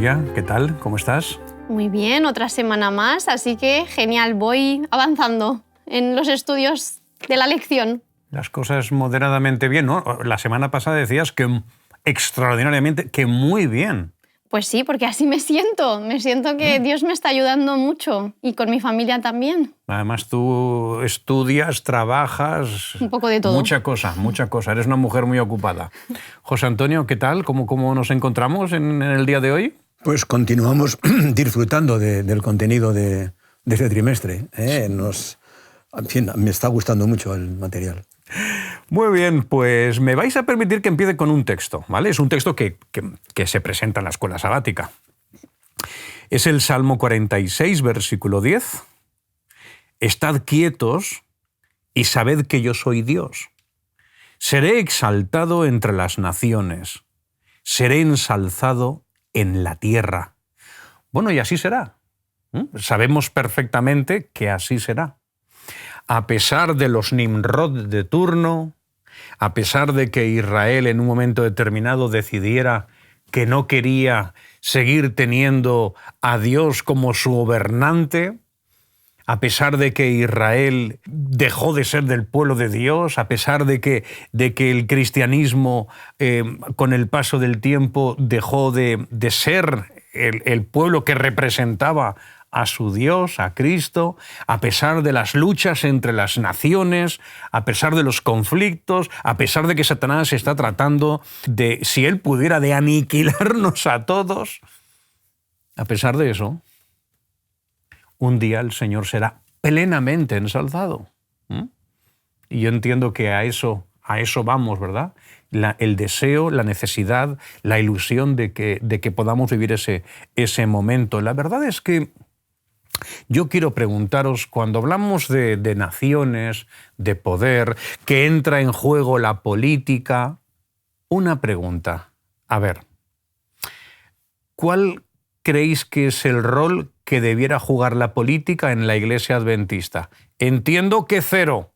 Julia, ¿qué tal? ¿Cómo estás? Muy bien, otra semana más, así que genial, voy avanzando en los estudios de la lección. Las cosas moderadamente bien, ¿no? La semana pasada decías que extraordinariamente, que muy bien. Pues sí, porque así me siento que Dios me está ayudando mucho y con mi familia también. Además tú estudias, trabajas... Un poco de todo. Mucha cosa. Eres una mujer muy ocupada. José Antonio, ¿qué tal? ¿Cómo nos encontramos en el día de hoy? Pues continuamos disfrutando del contenido de este trimestre. En fin, me está gustando mucho el material. Muy bien, pues me vais a permitir que empiece con un texto, ¿vale? Es un texto que se presenta en la escuela sabática. Es el Salmo 46, versículo 10. Estad quietos y sabed que yo soy Dios. Seré exaltado entre las naciones. Seré ensalzado en la tierra. Bueno, y así será. Sabemos perfectamente que así será. A pesar de los Nimrod de turno, a pesar de que Israel en un momento determinado decidiera que no quería seguir teniendo a Dios como su gobernante, a pesar de que Israel dejó de ser del pueblo de Dios, a pesar de que el cristianismo con el paso del tiempo dejó de ser el pueblo que representaba a su Dios, a Cristo, a pesar de las luchas entre las naciones, a pesar de los conflictos, a pesar de que Satanás está tratando de, si él pudiera, de aniquilarnos a todos, a pesar de eso, un día el Señor será plenamente ensalzado. Y yo entiendo que a eso vamos, ¿verdad? El deseo, la necesidad, la ilusión de que podamos vivir ese momento. La verdad es que yo quiero preguntaros, cuando hablamos de naciones, de poder, que entra en juego la política, una pregunta. A ver, ¿cuál creéis que es el rol que debiera jugar la política en la Iglesia Adventista? Entiendo que cero.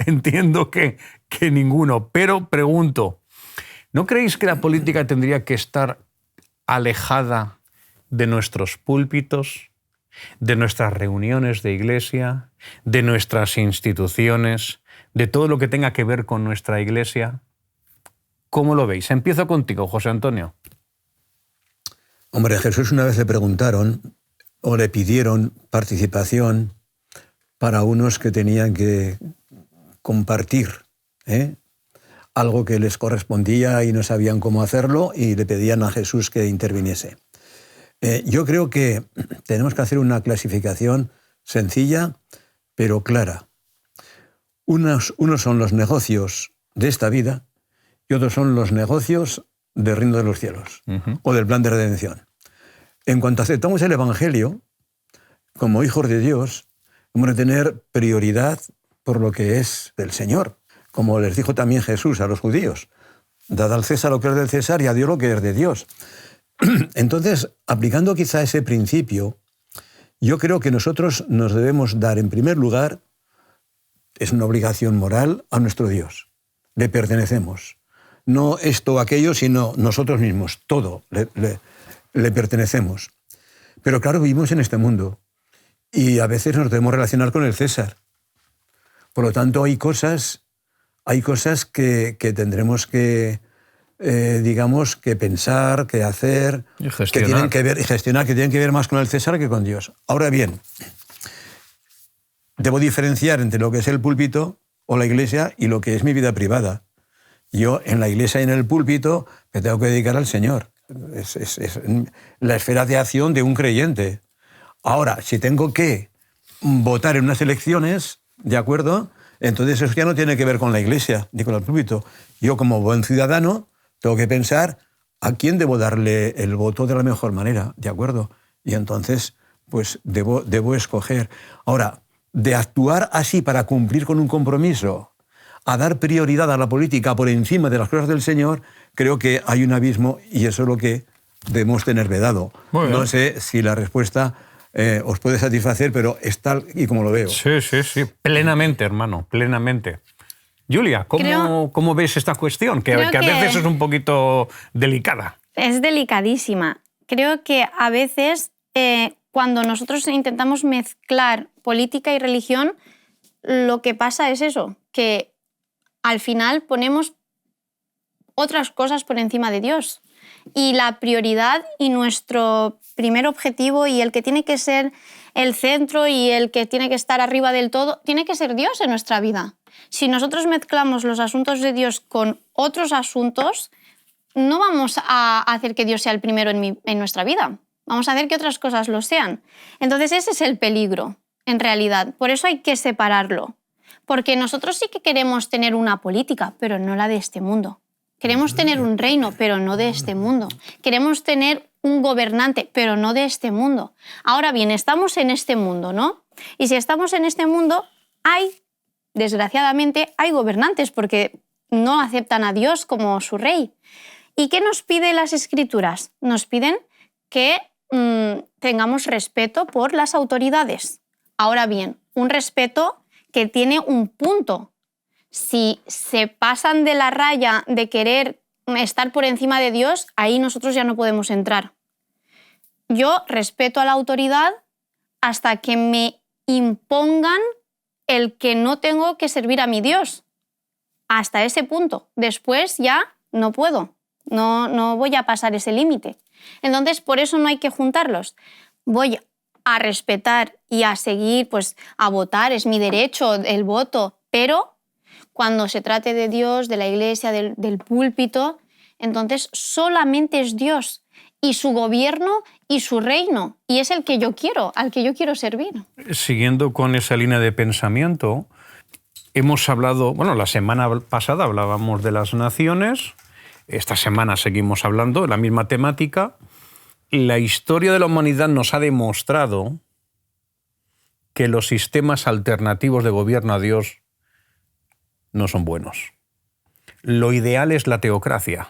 Entiendo que ninguno. Pero pregunto, ¿no creéis que la política tendría que estar alejada de nuestros púlpitos, de nuestras reuniones de iglesia, de nuestras instituciones, de todo lo que tenga que ver con nuestra iglesia? ¿Cómo lo veis? Empiezo contigo, José Antonio. Hombre, a Jesús una vez le preguntaron o le pidieron participación para unos que tenían que compartir algo que les correspondía y no sabían cómo hacerlo, y le pedían a Jesús que interviniese. Yo creo que tenemos que hacer una clasificación sencilla pero clara. Unos son los negocios de esta vida y otros son los negocios del reino de los cielos, o del plan de redención. En cuanto aceptamos el Evangelio, como hijos de Dios, hemos de tener prioridad por lo que es del Señor, como les dijo también Jesús a los judíos: dad al César lo que es del César y a Dios lo que es de Dios. Entonces, aplicando quizá ese principio, yo creo que nosotros nos debemos dar, en primer lugar, es una obligación moral, a nuestro Dios. Le pertenecemos. No esto o aquello, sino nosotros mismos. Todo le pertenecemos. Pero claro, vivimos en este mundo y a veces nos debemos relacionar con el César. Por lo tanto, hay cosas que tendremos que digamos, que pensar, que hacer, que tienen que ver, y gestionar, que tienen que ver más con el César que con Dios. Ahora bien, debo diferenciar entre lo que es el púlpito o la iglesia y lo que es mi vida privada. Yo en la iglesia y en el púlpito me tengo que dedicar al Señor. Es la esfera de acción de un creyente. Ahora, si tengo que votar en unas elecciones, ¿de acuerdo? Entonces eso ya no tiene que ver con la iglesia ni con el púlpito. Yo, como buen ciudadano, tengo que pensar a quién debo darle el voto de la mejor manera, ¿de acuerdo? Y entonces, pues debo escoger. Ahora, de actuar así para cumplir con un compromiso, a dar prioridad a la política por encima de las cosas del Señor, creo que hay un abismo, y eso es lo que debemos tener vedado. No sé si la respuesta os puede satisfacer, pero es tal y como lo veo. Sí, plenamente, hermano, plenamente. Julia, ¿cómo ves esta cuestión? Que a veces es un poquito delicada. Es delicadísima. Creo que a veces cuando nosotros intentamos mezclar política y religión, lo que pasa es eso, que al final ponemos otras cosas por encima de Dios. Y la prioridad y nuestro primer objetivo y el que tiene que ser el centro y el que tiene que estar arriba del todo, tiene que ser Dios en nuestra vida. Si nosotros mezclamos los asuntos de Dios con otros asuntos, no vamos a hacer que Dios sea el primero en nuestra vida. Vamos a hacer que otras cosas lo sean. Entonces ese es el peligro, en realidad. Por eso hay que separarlo. Porque nosotros sí que queremos tener una política, pero no la de este mundo. Queremos tener un reino, pero no de este mundo. Queremos tener un gobernante, pero no de este mundo. Ahora bien, estamos en este mundo, ¿no? Y si estamos en este mundo, desgraciadamente, hay gobernantes porque no aceptan a Dios como su rey. ¿Y qué nos piden las Escrituras? Nos piden que tengamos respeto por las autoridades. Ahora bien, un respeto que tiene un punto. Si se pasan de la raya de querer estar por encima de Dios, ahí nosotros ya no podemos entrar. Yo respeto a la autoridad hasta que me impongan el que no tengo que servir a mi Dios. Hasta ese punto. Después ya no puedo. No voy a pasar ese límite. Entonces, por eso no hay que juntarlos. Voy a respetar y a seguir, pues, a votar, es mi derecho, el voto, pero cuando se trate de Dios, de la iglesia, del púlpito, entonces solamente es Dios y su gobierno y su reino, y es el que yo quiero, al que yo quiero servir. Siguiendo con esa línea de pensamiento, hemos hablado, la semana pasada hablábamos de las naciones, esta semana seguimos hablando de la misma temática. La historia de la humanidad nos ha demostrado que los sistemas alternativos de gobierno a Dios no son buenos. Lo ideal es la teocracia,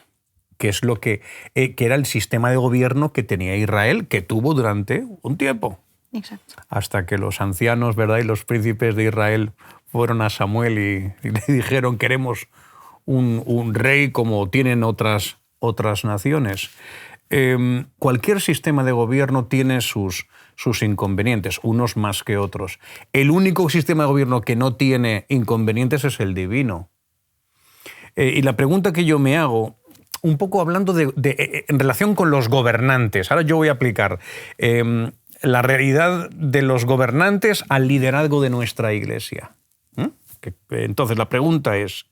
que es lo que era el sistema de gobierno que tenía Israel, que tuvo durante un tiempo. Exacto. Hasta que los ancianos, ¿verdad?, y los príncipes de Israel fueron a Samuel y le dijeron: queremos un rey como tienen otras naciones. Cualquier sistema de gobierno tiene sus inconvenientes, unos más que otros. El único sistema de gobierno que no tiene inconvenientes es el divino. Y la pregunta que yo me hago, un poco hablando en relación con los gobernantes, ahora yo voy a aplicar la realidad de los gobernantes al liderazgo de nuestra Iglesia. Entonces la pregunta es: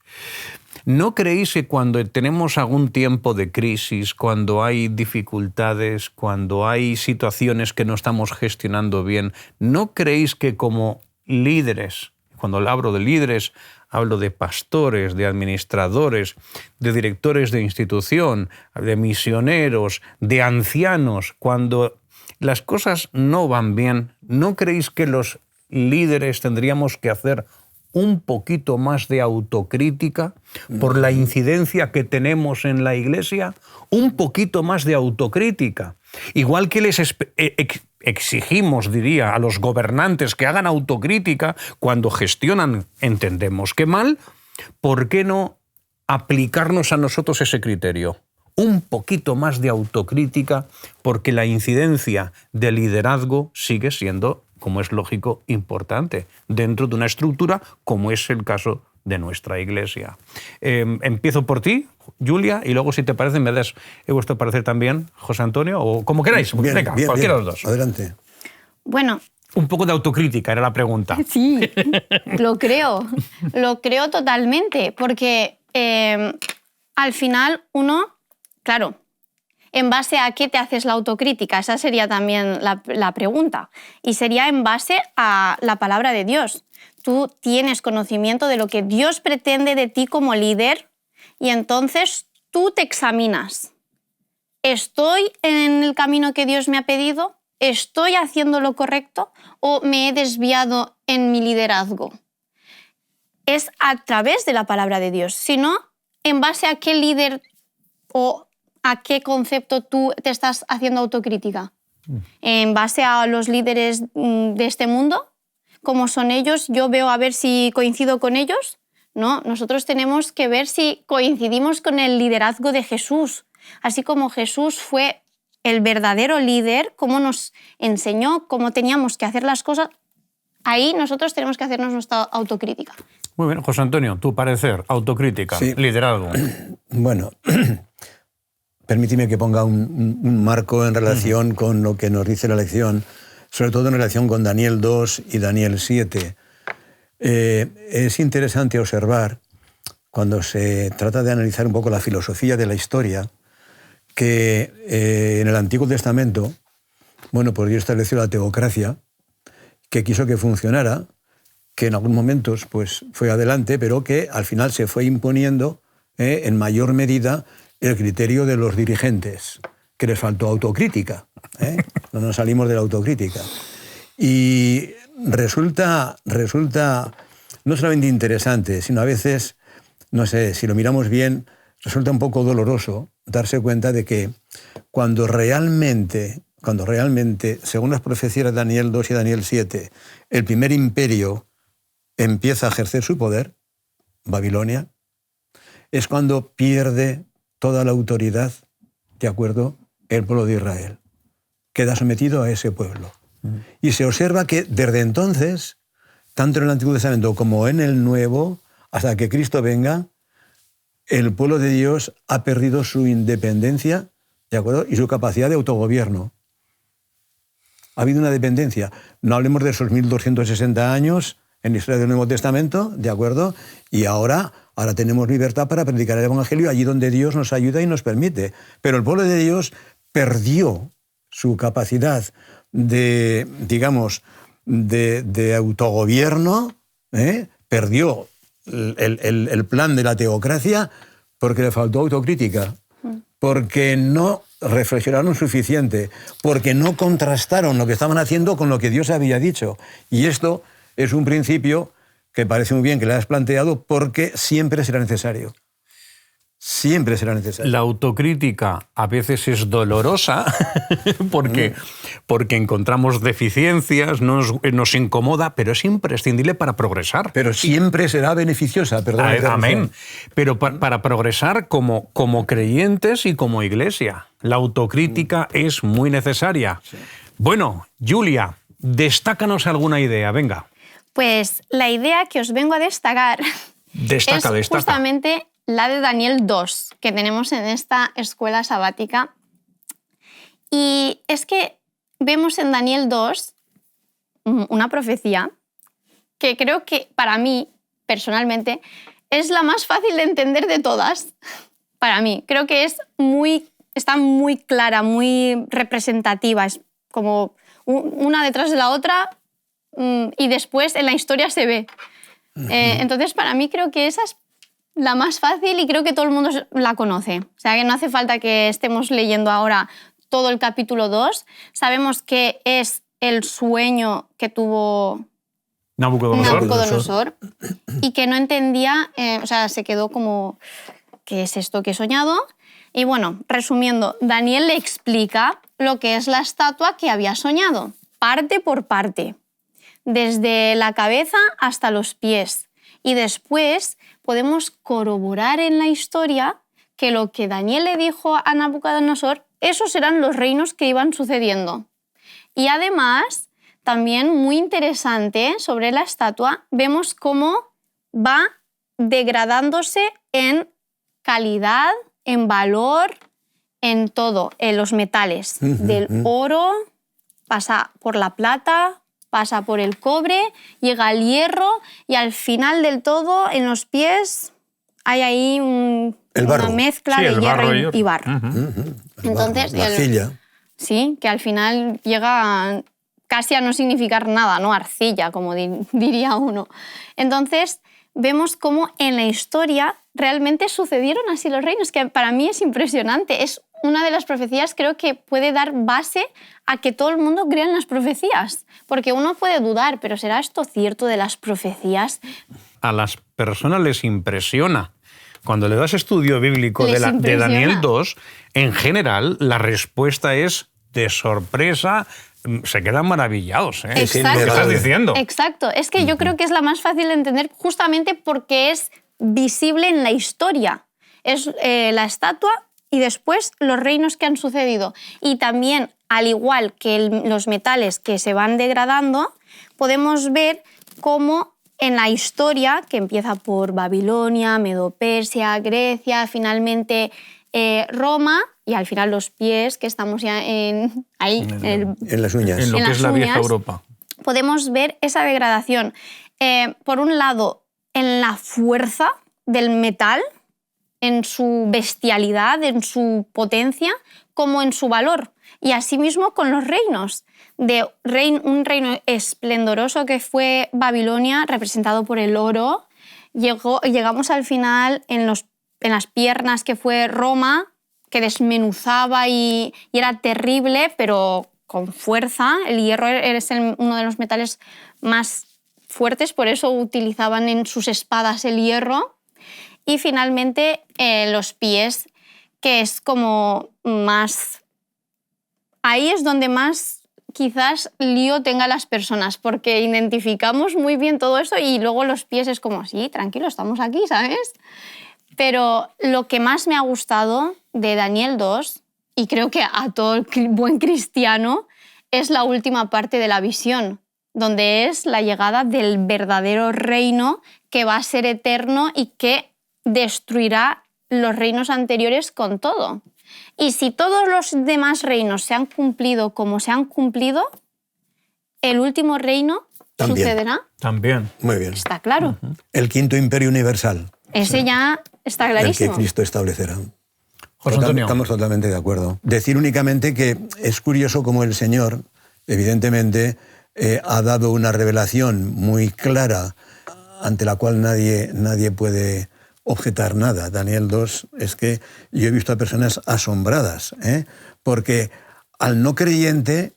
¿no creéis que cuando tenemos algún tiempo de crisis, cuando hay dificultades, cuando hay situaciones que no estamos gestionando bien, ¿no creéis que como líderes, cuando hablo de líderes, hablo de pastores, de administradores, de directores de institución, de misioneros, de ancianos, cuando las cosas no van bien, ¿no creéis que los líderes tendríamos que hacer un poquito más de autocrítica por la incidencia que tenemos en la Iglesia? Un poquito más de autocrítica. Igual que les exigimos, diría, a los gobernantes que hagan autocrítica cuando gestionan, entendemos que mal, ¿por qué no aplicarnos a nosotros ese criterio? Un poquito más de autocrítica, porque la incidencia del liderazgo sigue siendo, como es lógico, importante dentro de una estructura como es el caso de nuestra Iglesia. Empiezo por ti, Julia, y luego, si te parece, me das vuestro parecer también, José Antonio, o como queráis. Bien, venga, bien, cualquiera bien. de los dos. Adelante. Bueno. Un poco de autocrítica era la pregunta. Sí, lo creo totalmente, porque al final uno, claro, ¿en base a qué te haces la autocrítica? Esa sería también la pregunta. Y sería en base a la palabra de Dios. Tú tienes conocimiento de lo que Dios pretende de ti como líder y entonces tú te examinas. ¿Estoy en el camino que Dios me ha pedido? ¿Estoy haciendo lo correcto o me he desviado en mi liderazgo? Es a través de la palabra de Dios. Si no, ¿en base a qué líder o a qué concepto tú te estás haciendo autocrítica? ¿En base a los líderes de este mundo? ¿Cómo son ellos? ¿Yo veo a ver si coincido con ellos? No, nosotros tenemos que ver si coincidimos con el liderazgo de Jesús, Así como Jesús fue el verdadero líder, cómo nos enseñó cómo teníamos que hacer las cosas, ahí nosotros tenemos que hacernos nuestra autocrítica. Muy bien, José Antonio, tu parecer, autocrítica, Sí. liderazgo. Bueno, permíteme que ponga un marco en relación con lo que nos dice la lección, sobre todo en relación con Daniel 2 y Daniel 7. Es interesante observar, cuando se trata de analizar un poco la filosofía de la historia, que en el Antiguo Testamento, bueno, pues Dios estableció la teocracia, que quiso que funcionara, que en algunos momentos pues, fue adelante, pero que al final se fue imponiendo en mayor medida el criterio de los dirigentes, que les faltó autocrítica. No nos salimos de la autocrítica. Y resulta no solamente interesante, sino a veces, no sé, si lo miramos bien, resulta un poco doloroso darse cuenta de que cuando realmente, según las profecías de Daniel 2 y Daniel 7, el primer imperio empieza a ejercer su poder, Babilonia, es cuando pierde toda la autoridad, ¿de acuerdo?, el pueblo de Israel. Queda sometido a ese pueblo. Y se observa que desde entonces, tanto en el Antiguo Testamento como en el Nuevo, hasta que Cristo venga, el pueblo de Dios ha perdido su independencia, ¿de acuerdo?, y su capacidad de autogobierno. Ha habido una dependencia. No hablemos de esos 1260 años en la historia del Nuevo Testamento, ¿de acuerdo? Y ahora tenemos libertad para predicar el Evangelio allí donde Dios nos ayuda y nos permite. Pero el pueblo de Dios perdió su capacidad de, digamos, de autogobierno, perdió el plan de la teocracia porque le faltó autocrítica, porque no reflexionaron suficiente, porque no contrastaron lo que estaban haciendo con lo que Dios había dicho. Y esto es un principio que parece muy bien que le has planteado, porque siempre será necesario. Siempre será necesario. La autocrítica a veces es dolorosa porque encontramos deficiencias, nos incomoda, pero es imprescindible para progresar. Pero siempre será beneficiosa, perdón. Amén. Pero para progresar como creyentes y como iglesia. La autocrítica es muy necesaria. Sí. Bueno, Julia, destácanos alguna idea, venga. Pues la idea que os vengo a destacar destaca. Justamente la de Daniel 2, que tenemos en esta escuela sabática. Y es que vemos en Daniel 2 una profecía que creo que para mí, personalmente, es la más fácil de entender de todas. Para mí, creo que está muy clara, muy representativa, es como una detrás de la otra y después en la historia se ve. Entonces, para mí creo que esa es la más fácil y creo que todo el mundo la conoce. O sea, que no hace falta que estemos leyendo ahora todo el capítulo 2. Sabemos que es el sueño que tuvo Nabucodonosor y que no entendía, o sea, se quedó como, ¿qué es esto que he soñado? Y bueno, resumiendo, Daniel le explica lo que es la estatua que había soñado, parte por parte, desde la cabeza hasta los pies. Y después podemos corroborar en la historia que lo que Daniel le dijo a Nabucodonosor, esos eran los reinos que iban sucediendo. Y además, también muy interesante sobre la estatua, vemos cómo va degradándose en calidad, en valor, en todo, en los metales. Del oro, pasa por la plata, pasa por el cobre, llega al hierro y al final del todo, en los pies, hay ahí una mezcla de hierro y barro. Entonces, la arcilla. Sí, que al final llega casi a no significar nada, ¿no? Arcilla, como diría uno. Entonces, vemos cómo en la historia realmente sucedieron así los reinos, que para mí es impresionante. Es una de las profecías, creo que puede dar base a que todo el mundo crea en las profecías. Porque uno puede dudar, pero ¿será esto cierto de las profecías? A las personas les impresiona. Cuando le das estudio bíblico de Daniel 2, en general la respuesta es de sorpresa, se quedan maravillados. Exacto. ¿Qué estás diciendo? Exacto. Es que yo creo que es la más fácil de entender justamente porque es visible en la historia. Es la estatua y después los reinos que han sucedido. Y también, al igual que los metales que se van degradando, podemos ver cómo en la historia, que empieza por Babilonia, Medo-Persia, Grecia, finalmente Roma, y al final los pies, que estamos ya ahí, en las uñas. En lo que es la vieja Europa. Podemos ver esa degradación. Por un lado, en la fuerza del metal, en su bestialidad, en su potencia, como en su valor. Y asimismo con los reinos. De un reino esplendoroso que fue Babilonia, representado por el oro. Llegamos al final en las piernas, que fue Roma, que desmenuzaba y era terrible, pero con fuerza. El hierro es uno de los metales más fuertes, por eso utilizaban en sus espadas el hierro. Y finalmente los pies, que es como más... Ahí es donde más quizás lío tenga las personas, porque identificamos muy bien todo eso y luego los pies es como, sí, tranquilo, estamos aquí, ¿sabes? Pero lo que más me ha gustado de Daniel 2, y creo que a todo buen cristiano, es la última parte de la visión, donde es la llegada del verdadero reino que va a ser eterno y que destruirá los reinos anteriores con todo. Y si todos los demás reinos se han cumplido como se han cumplido, el último reino también sucederá. También. Muy bien. Está claro. El quinto imperio universal. Ese ya está clarísimo. El que Cristo establecerá. José Antonio. Estamos totalmente de acuerdo. Decir únicamente que es curioso cómo el Señor, evidentemente, ha dado una revelación muy clara ante la cual nadie puede objetar nada. Daniel 2, es que yo he visto a personas asombradas, porque al no creyente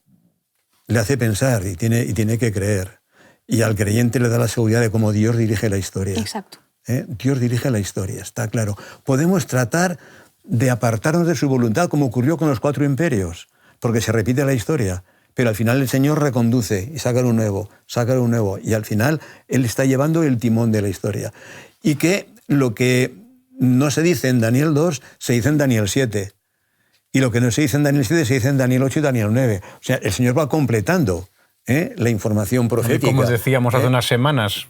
le hace pensar y tiene que creer. Y al creyente le da la seguridad de cómo Dios dirige la historia. Exacto. Dios dirige la historia, está claro. Podemos tratar de apartarnos de su voluntad, como ocurrió con los 4 imperios, porque se repite la historia. Pero al final el Señor reconduce y saca uno nuevo. Y al final Él está llevando el timón de la historia. Y que lo que no se dice en Daniel 2, se dice en Daniel 7. Y lo que no se dice en Daniel 7, se dice en Daniel 8 y Daniel 9. O sea, el Señor va completando la información profética. Como decíamos hace unas semanas.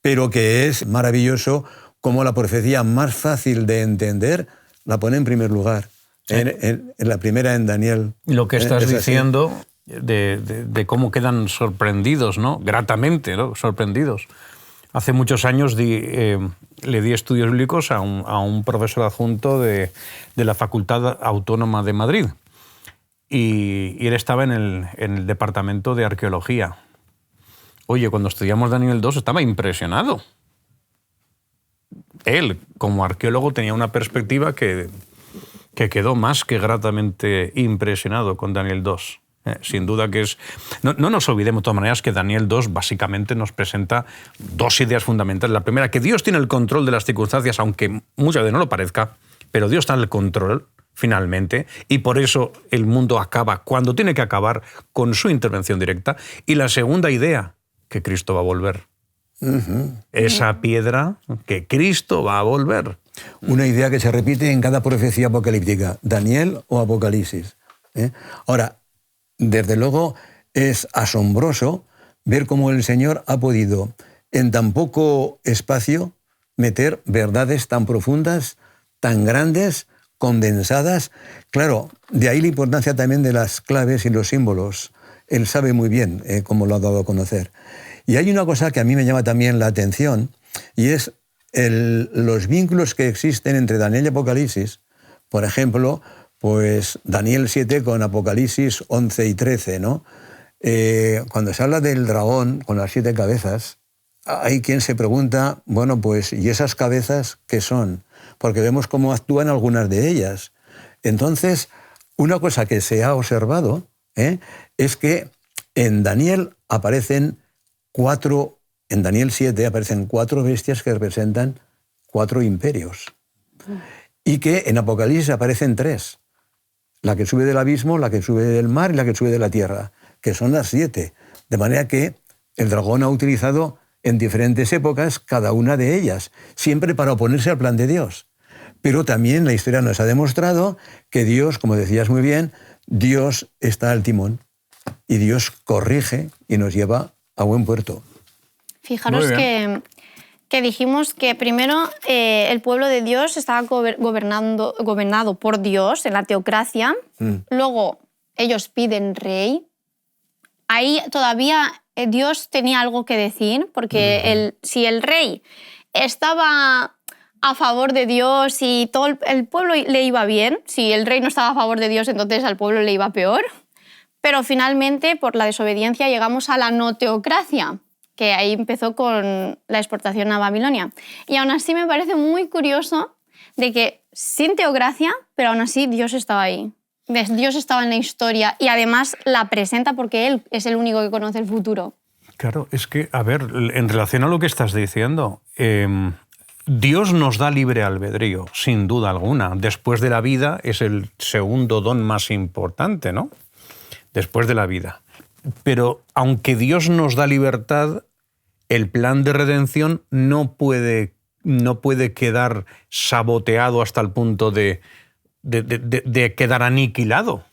Pero que es maravilloso cómo la profecía más fácil de entender la pone en primer lugar. Sí. En la primera, en Daniel. Lo que estás diciendo de cómo quedan sorprendidos, ¿no? Gratamente, ¿no? Sorprendidos. Hace muchos años le di estudios bíblicos a un profesor adjunto de la Facultad Autónoma de Madrid. Y él estaba en el departamento de arqueología. Oye, cuando estudiamos Daniel 2 estaba impresionado. Él, como arqueólogo, tenía una perspectiva que quedó más que gratamente impresionado con Daniel 2. Sin duda que es... No nos olvidemos de todas maneras que Daniel 2 básicamente nos presenta 2 ideas fundamentales. La primera, que Dios tiene el control de las circunstancias, aunque muchas veces no lo parezca, pero Dios está en el control finalmente, y por eso el mundo acaba cuando tiene que acabar con su intervención directa. Y la segunda idea, que Cristo va a volver. Esa piedra, que Cristo va a volver. Una idea que se repite en cada profecía apocalíptica, Daniel o Apocalipsis. Ahora, desde luego es asombroso ver cómo el Señor ha podido en tan poco espacio meter verdades tan profundas, tan grandes, condensadas. Claro, de ahí la importancia también de las claves y los símbolos. Él sabe muy bien cómo lo ha dado a conocer. Y hay una cosa que a mí me llama también la atención, y es los vínculos que existen entre Daniel y Apocalipsis. Por ejemplo, pues Daniel 7 con Apocalipsis 11 y 13, ¿no? Cuando se habla del dragón con las 7 cabezas, hay quien se pregunta, bueno, pues, ¿y esas cabezas qué son? Porque vemos cómo actúan algunas de ellas. Entonces, una cosa que se ha observado es que en Daniel aparecen 4, en Daniel 7 aparecen 4 bestias que representan 4 imperios. Y que en Apocalipsis aparecen 3. La que sube del abismo, la que sube del mar y la que sube de la tierra, que son las 7. De manera que el dragón ha utilizado en diferentes épocas cada una de ellas, siempre para oponerse al plan de Dios. Pero también la historia nos ha demostrado que Dios, como decías muy bien, Dios está al timón y Dios corrige y nos lleva a buen puerto. Fijaros que dijimos que primero el pueblo de Dios estaba gobernado por Dios en la teocracia, luego ellos piden rey. Ahí todavía Dios tenía algo que decir, porque si el rey estaba a favor de Dios y todo el pueblo le iba bien, si el rey no estaba a favor de Dios, entonces al pueblo le iba peor. Pero finalmente, por la desobediencia, llegamos a la no teocracia, que ahí empezó con la exportación a Babilonia. Y aún así me parece muy curioso de que sin teocracia, pero aún así Dios estaba ahí. Dios estaba en la historia y además la presenta porque Él es el único que conoce el futuro. Claro, es que, a ver, en relación a lo que estás diciendo, Dios nos da libre albedrío, sin duda alguna. Después de la vida es el segundo don más importante, ¿no? Después de la vida. Pero aunque Dios nos da libertad, el plan de redención no puede quedar saboteado hasta el punto de quedar aniquilado.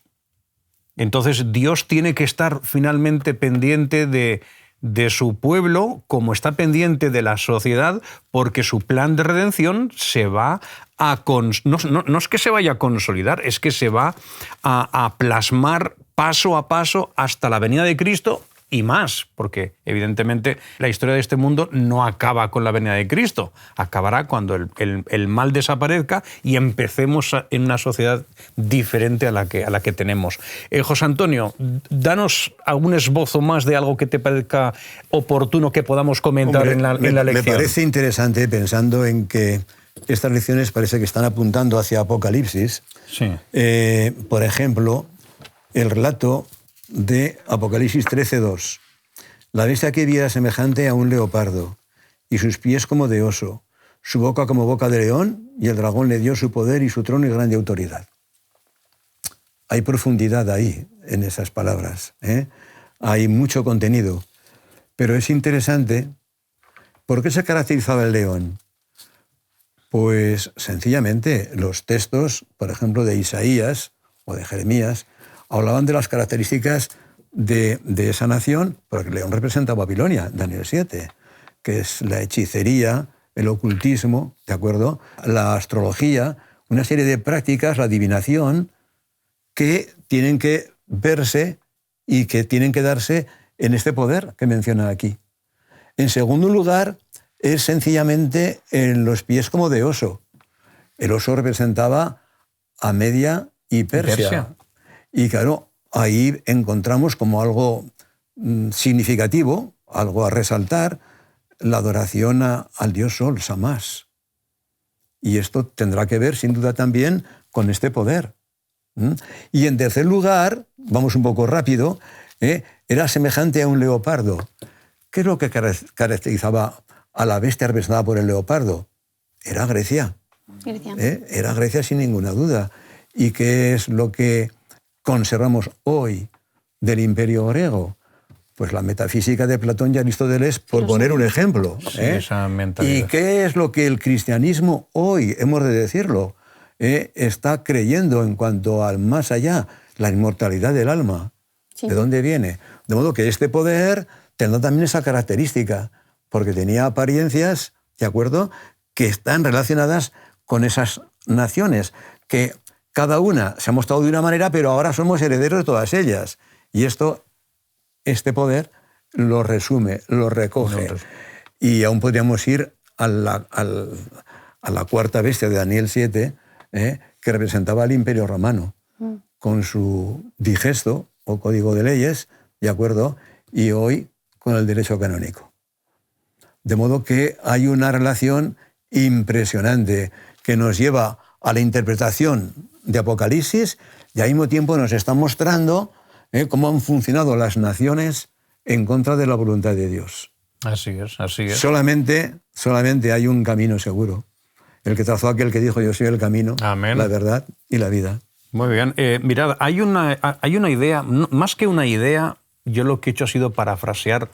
Entonces Dios tiene que estar finalmente pendiente de su pueblo, como está pendiente de la sociedad, porque su plan de redención se va a... No es que se vaya a consolidar, es que se va a plasmar paso a paso hasta la venida de Cristo y más, porque evidentemente la historia de este mundo no acaba con la venida de Cristo, acabará cuando el mal desaparezca y empecemos en una sociedad diferente a la que tenemos. José Antonio, danos algún esbozo más de algo que te parezca oportuno que podamos comentar. Hombre, en la lección. Me parece interesante, pensando en que estas lecciones parece que están apuntando hacia Apocalipsis. Sí. Por ejemplo, el relato de Apocalipsis 13:2. La bestia que vi era semejante a un leopardo, y sus pies como de oso, su boca como boca de león, y el dragón le dio su poder y su trono y grande autoridad. Hay profundidad ahí, en esas palabras, ¿eh? Hay mucho contenido. Pero es interesante, ¿por qué se caracterizaba el león? Pues sencillamente los textos, por ejemplo, de Isaías o de Jeremías, hablaban de las características de esa nación, porque el león representa a Babilonia, Daniel 7, que es la hechicería, el ocultismo, ¿de acuerdo? La astrología, una serie de prácticas, la adivinación, que tienen que verse y que tienen que darse en este poder que menciona aquí. En segundo lugar, es sencillamente en los pies como de oso. El oso representaba a Media y Persia. Y claro, ahí encontramos como algo significativo, algo a resaltar, la adoración al dios Sol, Samás. Y esto tendrá que ver, sin duda, también con este poder. Y en tercer lugar, vamos un poco rápido, era semejante a un leopardo. ¿Qué es lo que caracterizaba a la bestia representada por el leopardo? Era Grecia. Era Grecia sin ninguna duda. ¿Y qué es lo que conservamos hoy del Imperio griego? Pues la metafísica de Platón y Aristóteles, por poner un ejemplo. Sí, esa mentalidad. ¿Y qué es lo que el cristianismo hoy, hemos de decirlo, está creyendo en cuanto al más allá, la inmortalidad del alma? Sí. ¿De dónde viene? De modo que este poder tendrá también esa característica, porque tenía apariencias, ¿de acuerdo?, que están relacionadas con esas naciones, que cada una se ha mostrado de una manera, pero ahora somos herederos de todas ellas. Y este poder lo resume, lo recoge. Y aún podríamos ir a la cuarta bestia de Daniel 7, que representaba al Imperio Romano, con su digesto o código de leyes, ¿de acuerdo?, y hoy con el derecho canónico. De modo que hay una relación impresionante que nos lleva a la interpretación de Apocalipsis y al mismo tiempo nos está mostrando cómo han funcionado las naciones en contra de la voluntad de Dios. Así es, así es. Solamente hay un camino seguro. El que trazó aquel que dijo: yo soy el camino, Amén, la verdad y la vida. Muy bien. Mirad, hay una idea, más que una idea, yo lo que he hecho ha sido parafrasear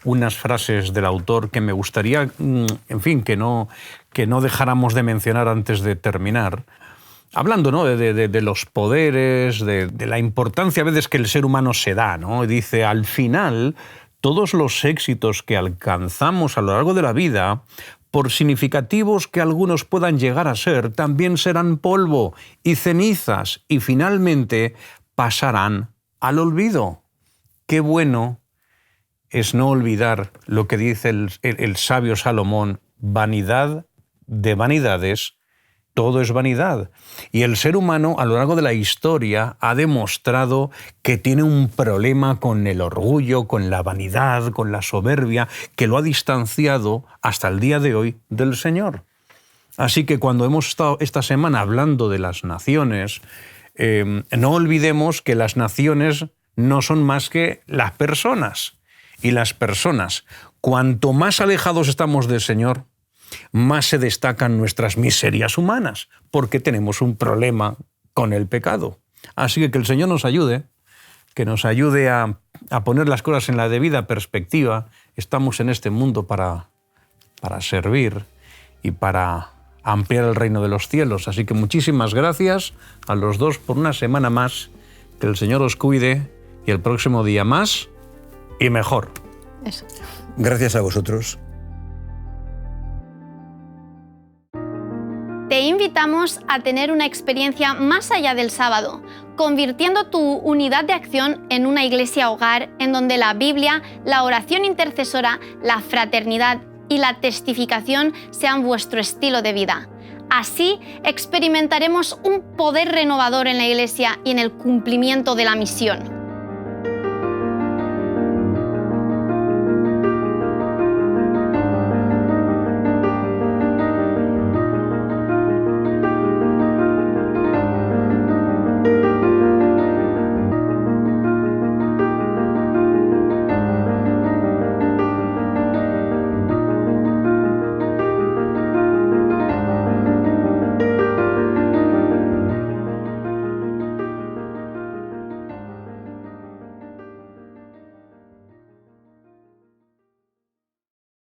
unas frases del autor que me gustaría, en fin, que no dejáramos de mencionar antes de terminar. Hablando, ¿no?, de los poderes, de la importancia a veces que el ser humano se da, ¿no? Dice, al final, todos los éxitos que alcanzamos a lo largo de la vida, por significativos que algunos puedan llegar a ser, también serán polvo y cenizas y finalmente pasarán al olvido. Qué bueno es no olvidar lo que dice el sabio Salomón, vanidad de vanidades, todo es vanidad. Y el ser humano a lo largo de la historia ha demostrado que tiene un problema con el orgullo, con la vanidad, con la soberbia, que lo ha distanciado hasta el día de hoy del Señor. Así que cuando hemos estado esta semana hablando de las naciones, no olvidemos que las naciones no son más que las personas. Y las personas, cuanto más alejados estamos del Señor, más se destacan nuestras miserias humanas, porque tenemos un problema con el pecado. Así que el Señor nos ayude, que nos ayude a poner las cosas en la debida perspectiva. Estamos en este mundo para servir y para ampliar el reino de los cielos. Así que muchísimas gracias a los dos por una semana más. Que el Señor os cuide y el próximo día más y mejor. Eso. Gracias a vosotros. Te invitamos a tener una experiencia más allá del sábado, convirtiendo tu unidad de acción en una iglesia hogar en donde la Biblia, la oración intercesora, la fraternidad y la testificación sean vuestro estilo de vida. Así experimentaremos un poder renovador en la iglesia y en el cumplimiento de la misión.